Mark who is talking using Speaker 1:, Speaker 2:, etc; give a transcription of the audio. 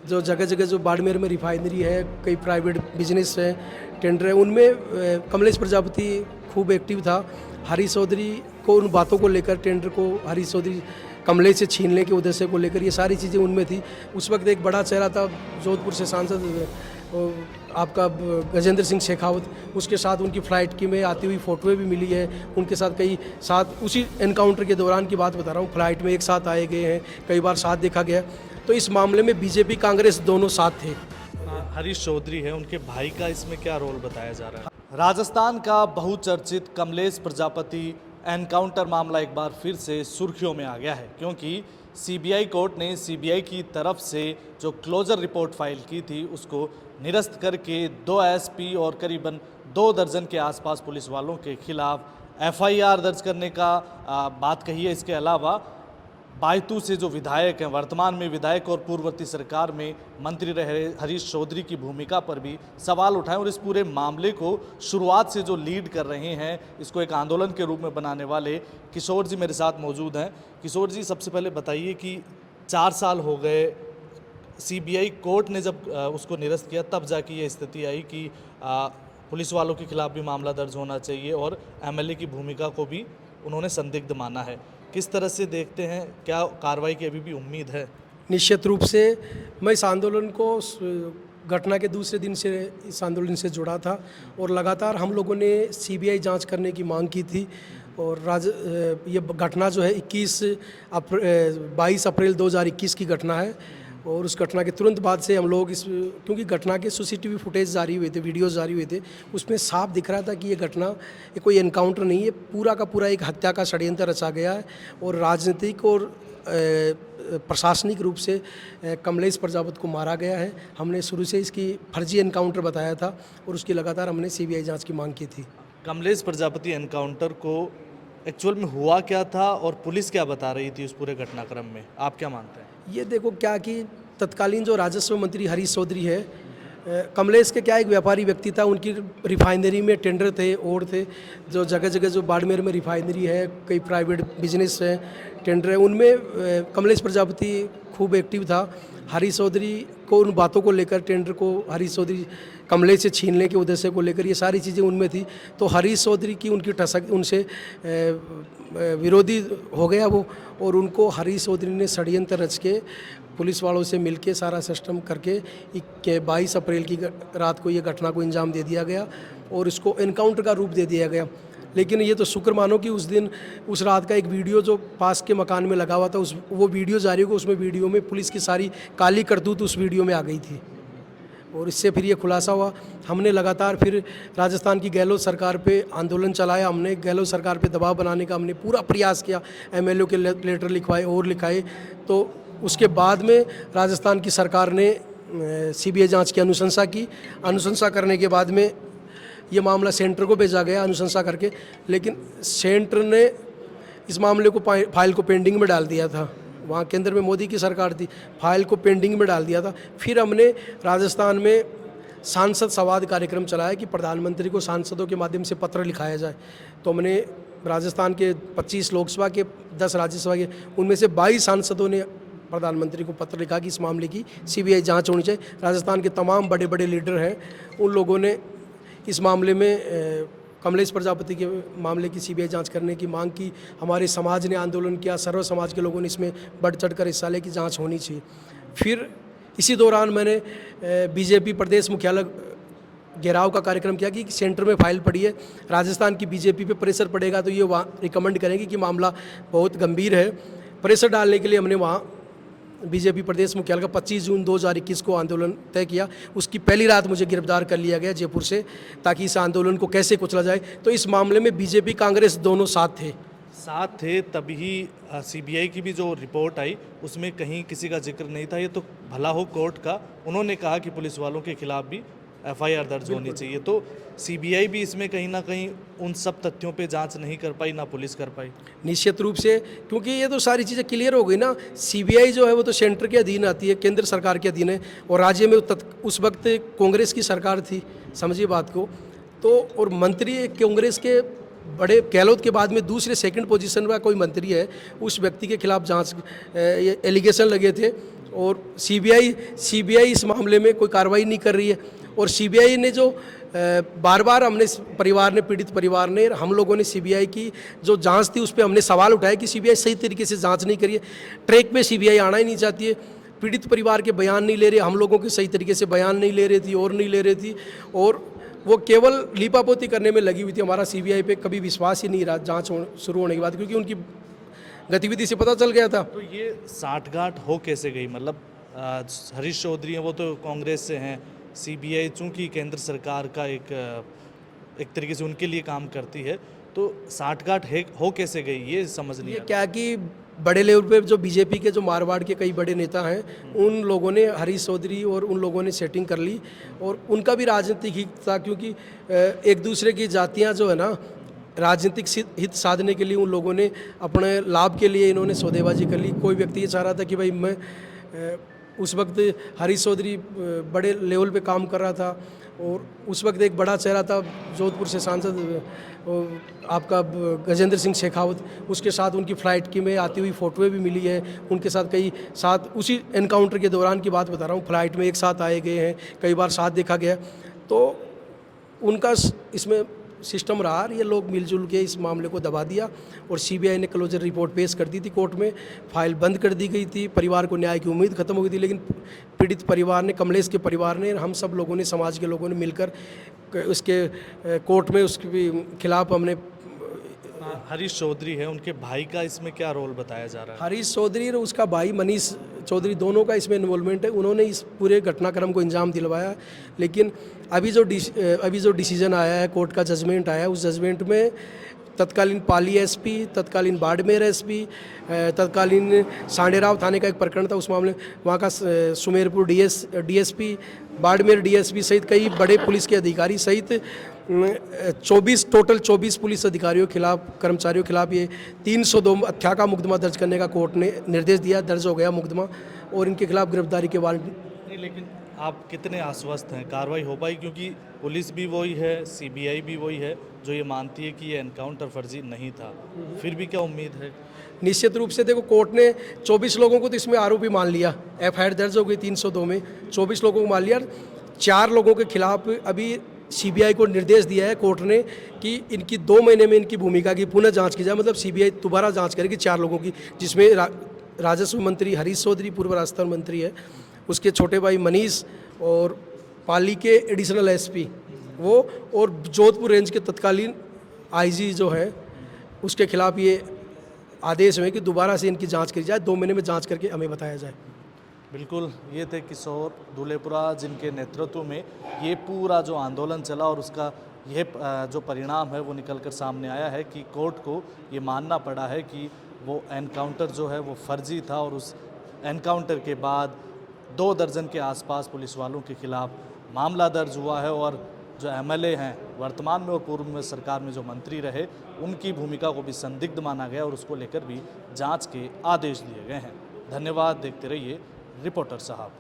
Speaker 1: जो जगह जगह जो बाड़मेर में रिफाइनरी है, कई प्राइवेट बिजनेस है, टेंडर है, उनमें कमलेश प्रजापति खूब एक्टिव था। हरीश चौधरी को उन बातों को लेकर, टेंडर को हरीश चौधरी कमलेश से छीनने के उद्देश्य को लेकर, ये सारी चीज़ें उनमें थी। उस वक्त एक बड़ा चेहरा था जोधपुर से सांसद आपका गजेंद्र सिंह शेखावत, उसके साथ उनकी फ्लाइट की में आती हुई फ़ोटोएं भी मिली है। उनके साथ कई साथ उसी एनकाउंटर के दौरान की बात बता रहा हूँ, फ्लाइट में एक साथ आए गए हैं, कई बार साथ देखा गया। तो इस मामले में बीजेपी कांग्रेस दोनों साथ थे।
Speaker 2: हरीश चौधरी है, उनके भाई का इसमें क्या रोल बताया जा रहा है? राजस्थान का बहुचर्चित कमलेश प्रजापति एनकाउंटर मामला एक बार फिर से सुर्खियों में आ गया है, क्योंकि सीबीआई कोर्ट ने सीबीआई की तरफ से जो क्लोजर रिपोर्ट फाइल की थी उसको निरस्त करके 2 एसपी और करीबन 2 दर्जन के आसपास पुलिस वालों के खिलाफ एफआईआर दर्ज करने का बात कही है। इसके अलावा बायतू से जो विधायक हैं, वर्तमान में विधायक और पूर्ववर्ती सरकार में मंत्री रहे हरीश चौधरी की भूमिका पर भी सवाल उठाए और इस पूरे मामले को शुरुआत से जो लीड कर रहे हैं, इसको एक आंदोलन के रूप में बनाने वाले किशोर जी मेरे साथ मौजूद हैं। किशोर जी, सबसे पहले बताइए कि 4 साल हो गए, सीबीआई कोर्ट ने जब उसको निरस्त किया तब जाके ये स्थिति आई कि पुलिस वालों के खिलाफ भी मामला दर्ज होना चाहिए और एमएलए की भूमिका को भी उन्होंने संदिग्ध माना है। किस तरह से देखते हैं, क्या कार्रवाई की अभी भी उम्मीद है?
Speaker 1: निश्चित रूप से मैं इस आंदोलन को घटना के दूसरे दिन से इस आंदोलन से जुड़ा था और लगातार हम लोगों ने सीबीआई जांच करने की मांग की थी। और ये घटना जो है 22 अप्रैल 2021 की घटना है और उस घटना के तुरंत बाद से हम लोग क्योंकि घटना के सीसीटीवी फुटेज जारी हुए थे, वीडियोस जारी हुए थे, उसमें साफ दिख रहा था कि ये घटना ये कोई एनकाउंटर नहीं है, पूरा का पूरा एक हत्या का षड्यंत्र रचा गया है और राजनीतिक और प्रशासनिक रूप से कमलेश प्रजापति को मारा गया है। हमने शुरू से इसकी फर्जी एनकाउंटर बताया था और उसकी लगातार हमने सीबीआई जाँच की मांग की थी।
Speaker 2: कमलेश प्रजापति एनकाउंटर को एक्चुअल में हुआ क्या था और पुलिस क्या बता रही थी उस पूरे घटनाक्रम में, आप क्या मानते हैं?
Speaker 1: ये देखो क्या कि तत्कालीन जो राजस्व मंत्री हरीश चौधरी है, कमलेश के क्या एक व्यापारी व्यक्ति था, उनकी रिफाइनरी में टेंडर थे और थे, जो जगह जगह जो बाड़मेर में रिफाइनरी है, कई प्राइवेट बिजनेस है, टेंडर है, उनमें कमलेश प्रजापति खूब एक्टिव था। हरीश चौधरी को उन बातों को लेकर, टेंडर को हरीश चौधरी कमलेश से छीनने के उद्देश्य को लेकर, ये सारी चीज़ें उनमें थी। तो हरीश चौधरी की उनकी ठसक उनसे विरोधी हो गया वो, और उनको हरीश चौधरी ने षड्यंत्र रच के पुलिस वालों से मिलके सारा सिस्टम करके 22 अप्रैल की रात को ये घटना को अंजाम दे दिया गया और इसको एनकाउंटर का रूप दे दिया गया। लेकिन ये तो शुक्र मानो कि उस दिन उस रात का एक वीडियो जो पास के मकान में लगा हुआ था, वो वीडियो जारी हो, उसमें वीडियो में पुलिस की सारी काली करतूत उस वीडियो में आ गई थी और इससे फिर ये खुलासा हुआ। हमने लगातार फिर राजस्थान की गहलोत सरकार पे आंदोलन चलाया, हमने गहलोत सरकार पे दबाव बनाने का हमने पूरा प्रयास किया, एमएलए के लेटर लिखवाए और लिखाए। तो उसके बाद में राजस्थान की सरकार ने सीबीआई जांच की अनुशंसा की। अनुशंसा करने के बाद में ये मामला सेंटर को भेजा गया अनुशंसा करके, लेकिन सेंटर ने इस मामले को फाइल को पेंडिंग में डाल दिया था। वहाँ केंद्र में मोदी की सरकार थी, फाइल को पेंडिंग में डाल दिया था। फिर हमने राजस्थान में सांसद संवाद कार्यक्रम चलाया कि प्रधानमंत्री को सांसदों के माध्यम से पत्र लिखाया जाए। तो हमने राजस्थान के 25 लोकसभा के, 10 राज्यसभा के, उनमें से 22 सांसदों ने प्रधानमंत्री को पत्र लिखा कि इस मामले की सीबीआई जांच होनी चाहिए। राजस्थान के तमाम बड़े बड़े लीडर हैं, उन लोगों ने इस मामले में कमलेश प्रजापति के मामले की सीबीआई जांच करने की मांग की। हमारे समाज ने आंदोलन किया, सर्व समाज के लोगों ने इसमें बढ़ चढ़कर हिस्सा ले कि जांच होनी चाहिए। फिर इसी दौरान मैंने बीजेपी प्रदेश मुख्यालय घेराव का कार्यक्रम किया कि सेंटर में फाइल पड़ी है, राजस्थान की बीजेपी पे प्रेशर पड़ेगा तो ये वहाँ रिकमेंड करेंगे कि मामला बहुत गंभीर है। प्रेशर डालने के लिए हमने वहाँ बीजेपी प्रदेश मुख्यालय का 25 जून 2021 को आंदोलन तय किया। उसकी पहली रात मुझे गिरफ्तार कर लिया गया जयपुर से, ताकि इस आंदोलन को कैसे कुचला जाए। तो इस मामले में बीजेपी कांग्रेस दोनों साथ थे।
Speaker 2: तभी सीबीआई की भी जो रिपोर्ट आई उसमें कहीं किसी का जिक्र नहीं था। ये तो भला हो कोर्ट का, उन्होंने कहा कि पुलिस वालों के खिलाफ भी एफआईआर दर्ज होनी चाहिए। तो सीबीआई भी इसमें कहीं ना कहीं उन सब तथ्यों पे जांच नहीं कर पाई, ना पुलिस कर पाई।
Speaker 1: निश्चित रूप से, क्योंकि ये तो सारी चीज़ें क्लियर हो गई ना। सीबीआई जो है वो तो सेंटर के अधीन आती है, केंद्र सरकार के अधीन है, और राज्य में उस वक्त कांग्रेस की सरकार थी, समझिए बात को। तो और मंत्री कांग्रेस के बड़े, गहलोत के बाद में दूसरे सेकंड पोजीशन का कोई मंत्री है, उस व्यक्ति के खिलाफ जांच एलिगेशन लगे थे और सीबीआई इस मामले में कोई कार्रवाई नहीं कर रही है। और सीबीआई ने जो बार बार हमने परिवार ने, पीड़ित परिवार ने, हम लोगों ने सीबीआई की जो जांच थी उस पर हमने सवाल उठाया कि सीबीआई सही तरीके से जांच नहीं करी है, ट्रैक पे सीबीआई आना ही नहीं चाहती है, पीड़ित परिवार के बयान नहीं ले रहे, हम लोगों के सही तरीके से बयान नहीं ले रही थी और नहीं ले रही थी, और वो केवल लीपापोती करने में लगी हुई थी। हमारा सीबीआई पे कभी विश्वास ही नहीं रहा जांच शुरू होने के बाद, क्योंकि उनकी गतिविधि से पता चल गया था।
Speaker 2: तो ये साठगांठ हो कैसे गई? मतलब हरीश चौधरी हैं, वो तो कांग्रेस से हैं, सीबीआई चूंकि केंद्र सरकार का एक तरीके से उनके लिए काम करती है, तो साठगांठ हो कैसे गई ये समझ नहीं
Speaker 1: ये
Speaker 2: आता।
Speaker 1: क्या कि बड़े लेवल पे जो बीजेपी के जो मारवाड़ के कई बड़े नेता हैं, उन लोगों ने, हरीश चौधरी और उन लोगों ने सेटिंग कर ली, और उनका भी राजनीतिक हित था, क्योंकि एक दूसरे की जातियां जो है ना, राजनीतिक हित साधने के लिए उन लोगों ने अपने लाभ के लिए इन्होंने सौदेबाजी कर ली। कोई व्यक्ति ये चाह रहा था कि भाई मैं उस वक्त हरीश चौधरी बड़े लेवल पे काम कर रहा था, और उस वक्त एक बड़ा चेहरा था जोधपुर से सांसद आपका गजेंद्र सिंह शेखावत, उसके साथ उनकी फ़्लाइट की में आती हुई फ़ोटोएं भी मिली है, उनके साथ कई साथ उसी एनकाउंटर के दौरान की बात बता रहा हूँ, फ़्लाइट में एक साथ आए गए हैं, कई बार साथ देखा गया। तो उनका इसमें सिस्टम रहा, ये लोग मिलजुल के इस मामले को दबा दिया, और सीबीआई ने क्लोजर रिपोर्ट पेश कर दी थी कोर्ट में, फाइल बंद कर दी गई थी, परिवार को न्याय की उम्मीद खत्म हो गई थी। लेकिन पीड़ित परिवार ने, कमलेश के परिवार ने, हम सब लोगों ने, समाज के लोगों ने मिलकर उसके कोर्ट में उसके खिलाफ हमने।
Speaker 2: हरीश चौधरी है, उनके भाई का इसमें क्या रोल बताया जा रहा है?
Speaker 1: हरीश चौधरी और उसका भाई मनीष चौधरी, दोनों का इसमें इन्वॉल्वमेंट है। उन्होंने इस पूरे घटनाक्रम को अंजाम दिलवाया। लेकिन अभी जो डिसीजन आया है, कोर्ट का जजमेंट आया है, उस जजमेंट में तत्कालीन पाली एसपी, तत्कालीन बाड़मेर एसपी, तत्कालीन सांडेराव थाने का एक प्रकरण था, उस मामले वहाँ का सुमेरपुर डीएसपी, बाड़मेर डीएसपी सहित कई बड़े पुलिस के अधिकारी सहित 24 पुलिस अधिकारियों के खिलाफ, कर्मचारियों के खिलाफ ये 302 हत्या का मुकदमा दर्ज करने का कोर्ट ने निर्देश दिया। दर्ज हो गया मुकदमा, और इनके खिलाफ गिरफ्तारी के वारंट।
Speaker 2: नहीं, लेकिन आप कितने आश्वस्त हैं कार्रवाई हो पाई? क्योंकि पुलिस भी वही है, सीबीआई भी वही है जो ये मानती है कि ये एनकाउंटर फर्जी नहीं था, फिर भी क्या उम्मीद है?
Speaker 1: निश्चित रूप से देखो, कोर्ट ने 24 लोगों को तो इसमें आरोपी मान लिया, एफआईआर दर्ज हो गई 302 में, 24 लोगों को मान लिया। 4 लोगों के खिलाफ अभी सीबीआई को निर्देश दिया है कोर्ट ने कि इनकी 2 महीने में इनकी भूमिका की पुनः जांच की जाए। मतलब सीबीआई दोबारा जांच करेगी 4 लोगों की, जिसमें राजस्व मंत्री हरीश चौधरी, पूर्व राजस्थान मंत्री है, उसके छोटे भाई मनीष, और पाली के एडिशनल एसपी वो, और जोधपुर रेंज के तत्कालीन आईजी जो है, उसके खिलाफ ये आदेश हुए कि दोबारा से इनकी जांच की जाए, 2 महीने में जांच करके हमें बताया जाए।
Speaker 2: बिल्कुल, ये थे किशोर दुलेपुरा, जिनके नेतृत्व में ये पूरा जो आंदोलन चला, और उसका यह जो परिणाम है वो निकल कर सामने आया है कि कोर्ट को ये मानना पड़ा है कि वो एनकाउंटर जो है वो फर्जी था, और उस एनकाउंटर के बाद 2 दर्जन के आसपास पुलिस वालों के खिलाफ मामला दर्ज हुआ है, और जो एमएलए हैं वर्तमान में और पूर्व में सरकार में जो मंत्री रहे, उनकी भूमिका को भी संदिग्ध माना गया, और उसको लेकर भी जांच के आदेश दिए गए हैं। धन्यवाद, देखते रहिए रिपोर्टर साहब।